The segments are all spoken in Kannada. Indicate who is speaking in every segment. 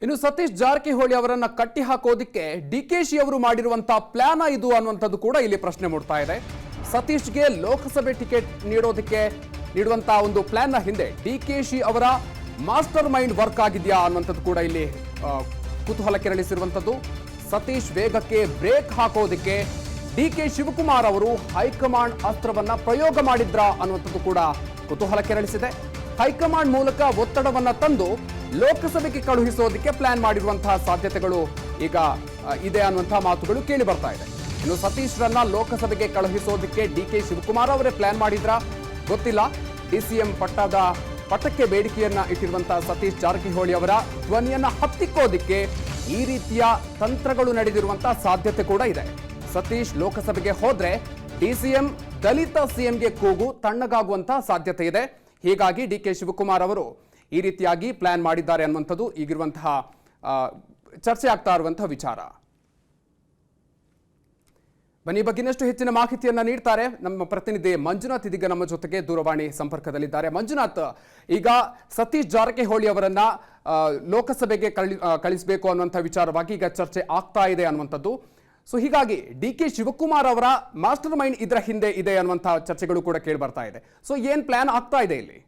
Speaker 1: ಇನ್ನು ಸತೀಶ್ ಜಾರಕಿಹೊಳಿ ಅವರನ್ನ ಕಟ್ಟಿ ಹಾಕೋದಿಕ್ಕೆ ಡಿಕೆಶಿ ಅವರು ಮಾಡಿರುವಂತಹ ಪ್ಲಾನ್ ಇದು ಅನ್ನುವಂಥದ್ದು ಕೂಡ ಇಲ್ಲಿ ಪ್ರಶ್ನೆ ಮೂಡ್ತಾ ಇದೆ. ಸತೀಶ್ಗೆ ಲೋಕಸಭೆ ಟಿಕೆಟ್ ನೀಡುವಂತಹ ಒಂದು ಪ್ಲಾನ್ ನ ಹಿಂದೆ ಡಿಕೆಶಿ ಅವರ ಮಾಸ್ಟರ್ ಮೈಂಡ್ ವರ್ಕ್ ಆಗಿದೆಯಾ ಅನ್ನುವಂಥದ್ದು ಕೂಡ ಇಲ್ಲಿ ಕುತೂಹಲ ಕೆರಳಿಸಿರುವಂಥದ್ದು. ಸತೀಶ್ ವೇಗಕ್ಕೆ ಬ್ರೇಕ್ ಹಾಕೋದಿಕ್ಕೆ ಡಿಕೆ ಶಿವಕುಮಾರ್ ಅವರು ಹೈಕಮಾಂಡ್ ಅಸ್ತ್ರವನ್ನ ಪ್ರಯೋಗ ಮಾಡಿದ್ರಾ ಅನ್ನುವಂಥದ್ದು ಕೂಡ ಕುತೂಹಲ ಕೆರಳಿಸಿದೆ. ಹೈಕಮಾಂಡ್ ಮೂಲಕ ಒತ್ತಡವನ್ನ ತಂದು ಲೋಕಸಭೆಗೆ ಕಳುಹಿಸೋದಕ್ಕೆ ಪ್ಲಾನ್ ಮಾಡಿರುವಂತಹ ಸಾಧ್ಯತೆಗಳು ಈಗ ಇದೆ ಅನ್ನುವಂತಹ ಮಾತುಗಳು ಕೇಳಿ ಬರ್ತಾ ಇದೆ. ಇನ್ನು ಸತೀಶ್ ರನ್ನ ಲೋಕಸಭೆಗೆ ಕಳುಹಿಸೋದಕ್ಕೆ ಡಿಕೆ ಶಿವಕುಮಾರ್ ಅವರೇ ಪ್ಲಾನ್ ಮಾಡಿದ್ರಾ ಗೊತ್ತಿಲ್ಲ. ಡಿಸಿಎಂ ಪಟ್ಟಕ್ಕೆ ಬೇಡಿಕೆಯನ್ನ ಇಟ್ಟಿರುವಂತಹ ಸತೀಶ್ ಜಾರಕಿಹೊಳಿ ಅವರ ಧ್ವನಿಯನ್ನ ಹತ್ತಿಕ್ಕೋದಿಕ್ಕೆ ಈ ರೀತಿಯ ತಂತ್ರಗಳು ನಡೆದಿರುವಂತಹ ಸಾಧ್ಯತೆ ಕೂಡ ಇದೆ. ಸತೀಶ್ ಲೋಕಸಭೆಗೆ ಹೋದ್ರೆ ಡಿಸಿಎಂ ದಲಿತ ಸಿಎಂಗೆ ಕೂಗು ತಣ್ಣಗಾಗುವಂತಹ ಸಾಧ್ಯತೆ ಇದೆ. ಹೀಗಾಗಿ ಡಿಕೆ ಶಿವಕುಮಾರ್ ಅವರು ಈ ರೀತಿಯಾಗಿ ಪ್ಲಾನ್ ಮಾಡಿದ್ದಾರೆ ಅನ್ನುವಂಥದ್ದು ಈಗಿರುವಂತಹ ಚರ್ಚೆ ಆಗ್ತಾ ಇರುವಂತಹ ವಿಚಾರ. ಬನ್ನಿ, ಬಗ್ಗೆ ಇನ್ನಷ್ಟು ಹೆಚ್ಚಿನ ಮಾಹಿತಿಯನ್ನ ನೀಡ್ತಾರೆ ನಮ್ಮ ಪ್ರತಿನಿಧಿ ಮಂಜುನಾಥ್ ಇದೀಗ ನಮ್ಮ ಜೊತೆಗೆ ದೂರವಾಣಿ ಸಂಪರ್ಕದಲ್ಲಿದ್ದಾರೆ. ಮಂಜುನಾಥ್, ಈಗ ಸತೀಶ್ ಜಾರಕಿಹೊಳಿ ಅವರನ್ನ ಲೋಕಸಭೆಗೆ ಕಳಿಸಬೇಕು ಅನ್ನುವಂಥ ವಿಚಾರವಾಗಿ ಈಗ ಚರ್ಚೆ ಆಗ್ತಾ ಇದೆ ಅನ್ನುವಂಥದ್ದು. ಸೊ ಹೀಗಾಗಿ ಡಿಕೆ ಶಿವಕುಮಾರ್ ಅವರ ಮಾಸ್ಟರ್ ಮೈಂಡ್ ಇದರ ಹಿಂದೆ ಇದೆ ಅನ್ನುವಂತಹ ಚರ್ಚೆಗಳು ಕೂಡ ಕೇಳಿ ಬರ್ತಾ ಇದೆ. ಸೊ ಏನ್ ಪ್ಲಾನ್ ಆಗ್ತಾ ಇದೆ ಇಲ್ಲಿ?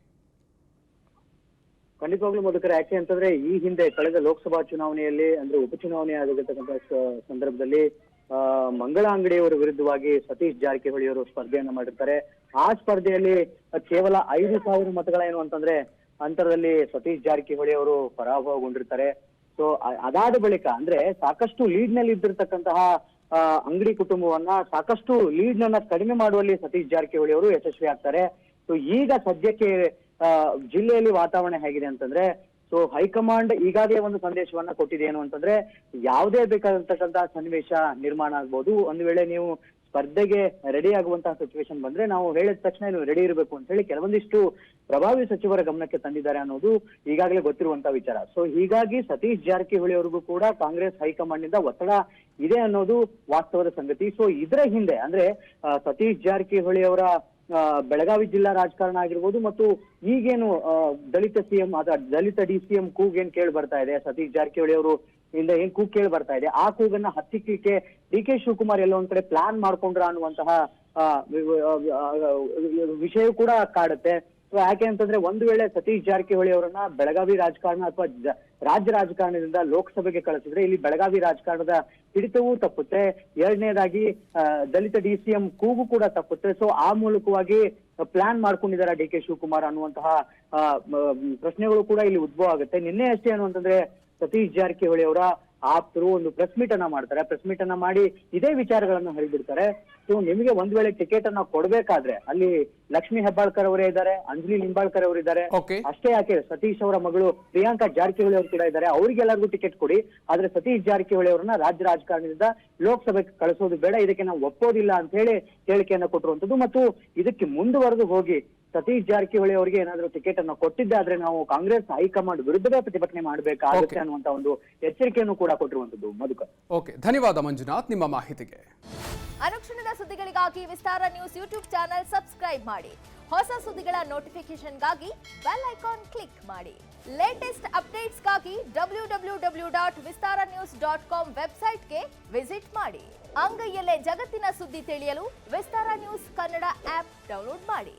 Speaker 2: ಖಂಡಿತವಾಗ್ಲೂ ಮಧುಕರ, ಯಾಕೆ ಅಂತಂದ್ರೆ ಈ ಹಿಂದೆ ಕಳೆದ ಲೋಕಸಭಾ ಚುನಾವಣೆಯಲ್ಲಿ ಅಂದ್ರೆ ಉಪಚುನಾವಣೆ ಆಗಿರ್ತಕ್ಕಂಥ ಸಂದರ್ಭದಲ್ಲಿ ಮಂಗಳ ಅಂಗಡಿಯವರ ವಿರುದ್ಧವಾಗಿ ಸತೀಶ್ ಜಾರಕಿಹೊಳಿ ಅವರು ಸ್ಪರ್ಧೆಯನ್ನ ಮಾಡಿರ್ತಾರೆ. ಆ ಸ್ಪರ್ಧೆಯಲ್ಲಿ ಕೇವಲ 5,000 ಮತಗಳ ಏನು ಅಂತಂದ್ರೆ ಅಂತರದಲ್ಲಿ ಸತೀಶ್ ಜಾರಕಿಹೊಳಿ ಅವರು ಪರಾಭವಗೊಂಡಿರ್ತಾರೆ. ಸೊ ಅದಾದ ಬಳಿಕ ಅಂದ್ರೆ ಸಾಕಷ್ಟು ಲೀಡ್ ನಲ್ಲಿ ಇದ್ದಿರ್ತಕ್ಕಂತಹ ಅಂಗಡಿ ಕುಟುಂಬವನ್ನ ಸಾಕಷ್ಟು ಲೀಡ್ ನನ್ನ ಕಡಿಮೆ ಮಾಡುವಲ್ಲಿ ಸತೀಶ್ ಜಾರಕಿಹೊಳಿ ಅವರು ಯಶಸ್ವಿ ಆಗ್ತಾರೆ. ಸೊ ಈಗ ಸದ್ಯಕ್ಕೆ ಜಿಲ್ಲೆಯಲ್ಲಿ ವಾತಾವರಣ ಹೇಗಿದೆ ಅಂತಂದ್ರೆ, ಸೊ ಹೈಕಮಾಂಡ್ ಈಗಾಗಲೇ ಒಂದು ಸಂದೇಶವನ್ನ ಕೊಟ್ಟಿದೆ. ಏನು ಅಂತಂದ್ರೆ, ಯಾವುದೇ ಬೇಕಾದಂತಕ್ಕಂತಹ ಸನ್ನಿವೇಶ ನಿರ್ಮಾಣ ಆಗ್ಬೋದು, ಒಂದು ವೇಳೆ ನೀವು ಸ್ಪರ್ಧೆಗೆ ರೆಡಿ ಆಗುವಂತಹ ಸಿಚುವೇಶನ್ ಬಂದ್ರೆ ನಾವು ಹೇಳಿದ ತಕ್ಷಣ ನೀವು ರೆಡಿ ಇರಬೇಕು ಅಂತ ಹೇಳಿ ಕೆಲವೊಂದಿಷ್ಟು ಪ್ರಭಾವಿ ಸಚಿವರ ಗಮನಕ್ಕೆ ತಂದಿದ್ದಾರೆ ಅನ್ನೋದು ಈಗಾಗಲೇ ಗೊತ್ತಿರುವಂತಹ ವಿಚಾರ. ಸೊ ಹೀಗಾಗಿ ಸತೀಶ್ ಜಾರಕಿಹೊಳಿ ಅವರಿಗೂ ಕೂಡ ಕಾಂಗ್ರೆಸ್ ಹೈಕಮಾಂಡ್ ನಿಂದ ಒತ್ತಡ ಇದೆ ಅನ್ನೋದು ವಾಸ್ತವದ ಸಂಗತಿ. ಸೊ ಇದರ ಹಿಂದೆ ಅಂದ್ರೆ ಸತೀಶ್ ಜಾರಕಿಹೊಳಿ ಅವರ ಬೆಳಗಾವಿ ಜಿಲ್ಲಾ ರಾಜಕಾರಣ ಆಗಿರ್ಬೋದು ಮತ್ತು ಈಗೇನು ದಲಿತ ಸಿಎಂ ದಲಿತ ಡಿಸಿಎಂ ಕೂಗೇನ್ ಕೇಳಿ ಬರ್ತಾ ಇದೆ, ಸತೀಶ್ ಜಾರಕಿಹೊಳಿ ಅವರು ಇಂದ ಏನ್ ಕೂಗ್ ಕೇಳಿ ಬರ್ತಾ ಇದೆ, ಆ ಕೂಗನ್ನ ಹತ್ತಿಕ್ಲಿಕ್ಕೆ ಡಿಕೆ ಶಿವಕುಮಾರ್ ಎಲ್ಲೋ ಒಂದ್ ಕಡೆ ಪ್ಲಾನ್ ಮಾಡ್ಕೊಂಡ್ರ ಅನ್ನುವಂತಹ ವಿಷಯ ಕೂಡ ಕಾಡುತ್ತೆ. ಯಾಕೆ ಅಂತಂದ್ರೆ, ಒಂದು ವೇಳೆ ಸತೀಶ್ ಜಾರಕಿಹೊಳಿ ಅವರನ್ನ ಬೆಳಗಾವಿ ರಾಜಕಾರಣ ಅಥವಾ ರಾಜ್ಯ ರಾಜಕಾರಣದಿಂದ ಲೋಕಸಭೆಗೆ ಕಳಿಸಿದ್ರೆ ಇಲ್ಲಿ ಬೆಳಗಾವಿ ರಾಜಕಾರಣದ ಹಿಡಿತವೂ ತಪ್ಪುತ್ತೆ, ಎರಡನೇದಾಗಿ ದಲಿತ ಡಿಸಿಎಂ ಕೂಗು ಕೂಡ ತಪ್ಪುತ್ತೆ. ಸೊ ಆ ಮೂಲಕವಾಗಿ ಪ್ಲಾನ್ ಮಾಡ್ಕೊಂಡಿದ್ದಾರೆ ಡಿಕೆ ಶಿವಕುಮಾರ್ ಅನ್ನುವಂತಹ ಪ್ರಶ್ನೆಗಳು ಕೂಡ ಇಲ್ಲಿ ಉದ್ಭವ ಆಗುತ್ತೆ. ನಿನ್ನೆ ಅಷ್ಟೇ ಏನು ಅಂತಂದ್ರೆ, ಸತೀಶ್ ಜಾರಕಿಹೊಳಿ ಅವರ ಆಪ್ತರು ಒಂದು ಪ್ರೆಸ್ ಮೀಟ್ ಅನ್ನ ಮಾಡ್ತಾರೆ. ಪ್ರೆಸ್ ಮೀಟ್ ಅನ್ನ ಮಾಡಿ ಇದೇ ವಿಚಾರಗಳನ್ನು ಹೇಳಿಬಿಡ್ತಾರೆ. ಸೊ ನಿಮಗೆ ಒಂದ್ ವೇಳೆ ಟಿಕೆಟ್ ಅನ್ನ ಕೊಡ್ಬೇಕಾದ್ರೆ ಅಲ್ಲಿ ಲಕ್ಷ್ಮೀ ಹೆಬ್ಬಾಳ್ಕರ್ ಅವರೇ ಇದ್ದಾರೆ, ಅಂಜಲಿ ಲಿಂಬಾಳ್ಕರ್ ಅವರು ಇದ್ದಾರೆ. ಅಷ್ಟೇ ಯಾಕೆ, ಸತೀಶ್ ಅವರ ಮಗಳು ಪ್ರಿಯಾಂಕಾ ಜಾರಕಿಹೊಳಿ ಅವರು ಕೂಡ ಇದ್ದಾರೆ. ಅವರಿಗೆಲ್ಲರಿಗೂ ಟಿಕೆಟ್ ಕೊಡಿ, ಆದ್ರೆ ಸತೀಶ್ ಜಾರಕಿಹೊಳಿ ಅವರನ್ನ ರಾಜ್ಯ ರಾಜಕಾರಣದಿಂದ ಲೋಕಸಭೆಗೆ ಕಳಿಸೋದು ಬೇಡ, ಇದಕ್ಕೆ ನಾವು ಒಪ್ಪೋದಿಲ್ಲ ಅಂತ ಹೇಳಿ ಹೇಳಿಕೆಯನ್ನ ಕೊಟ್ಟಿರುವಂತದ್ದು. ಮತ್ತು ಇದಕ್ಕೆ ಮುಂದುವರೆದು ಹೋಗಿ ಸತೀಶ್ ಜಾರಕಿಹೊಳಿ ಅವರಿಗೆ ಏನಾದ್ರೂ ಟಿಕೆಟ್ ಅನ್ನು ಕೊಟ್ಟಿದ್ದಾದ್ರೆ ನಾವು ಕಾಂಗ್ರೆಸ್ ಹೈಕಮಾಂಡ್ ವಿರುದ್ಧವೇ ಪ್ರತಿಭಟನೆ ಮಾಡಬೇಕಾಗುತ್ತೆ ಅನ್ನುವಂತ ಒಂದು ಎಚ್ಚರಿಕೆಯನ್ನು ಕೂಡ ಕೊಟ್ಟಿರುವಂತದ್ದು. ಮಧುಕರ್,
Speaker 1: ಓಕೆ, ಧನ್ಯವಾದ ಮಂಜುನಾಥ್ ನಿಮ್ಮ ಮಾಹಿತಿಗೆ.
Speaker 3: ಅನುಕ್ಷಣದ ಸುದ್ದಿಗಳಿಗಾಗಿ ವಿಸ್ತಾರ ನ್ಯೂಸ್ ಯೂಟ್ಯೂಬ್ ಚಾನೆಲ್ ಸಬ್ಸ್ಕ್ರೈಬ್ ಮಾಡಿ. ಹೊಸ ಸುದ್ದಿಗಳ ನೋಟಿಫಿಕೇಶನ್ಗಾಗಿ ಬೆಲ್ ಐಕಾನ್ ಕ್ಲಿಕ್ ಮಾಡಿ. ಲೇಟೆಸ್ಟ್ ಅಪ್ಡೇಟ್ಸ್ಗಾಗಿ www.vistaranews.com ವೆಬ್ಸೈಟ್ಗೆ ವಿಸಿಟ್ ಮಾಡಿ. ಅಂಗೈಯಲ್ಲೇ ಜಗತ್ತಿನ ಸುದ್ದಿ ತಿಳಿಯಲು ವಿಸ್ತಾರ ನ್ಯೂಸ್ ಕನ್ನಡ ಆಪ್ ಡೌನ್ಲೋಡ್ ಮಾಡಿ.